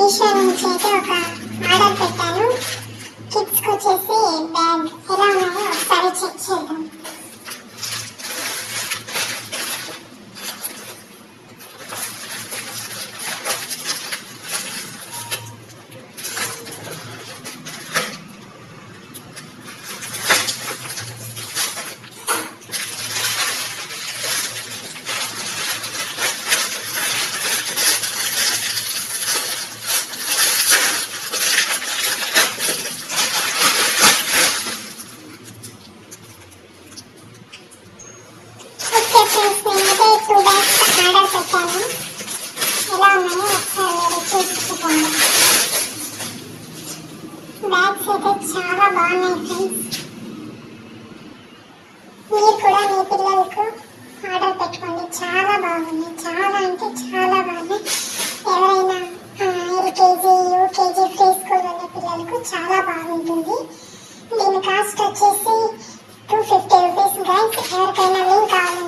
మీషో నుంచి అయితే ఒక ఆర్డర్ పెట్టాను. కిడ్స్కి వచ్చేసి బ్యాగ్ ఎలా ఉన్నాయో ఒకసారి చెక్ చేద్దాం. నేనైతే 2 బ్యాగ్స్ ఆర్డర్ పెట్టాను. ఎలా ఉన్నాయో ఒకసారి చూసుకోండి. బ్యాగ్స్ అయితే చాలా బాగున్నాయి ఫ్రెండ్స్. మీరు కూడా మీ పిల్లలకు ఆర్డర్ పెట్టుకోండి. చాలా బాగున్నాయి, చాలా అంటే చాలా బాగున్నాయి. ఎవరైనా ఎల్కేజీ యూకేజీ ప్రీ స్కూల్ ఉన్న పిల్లలకు చాలా బాగుంటుంది. దీని కాస్ట్ వచ్చేసి 250 రూపీస్ గైస్. ఎవరికైనా లింక్ కావాలి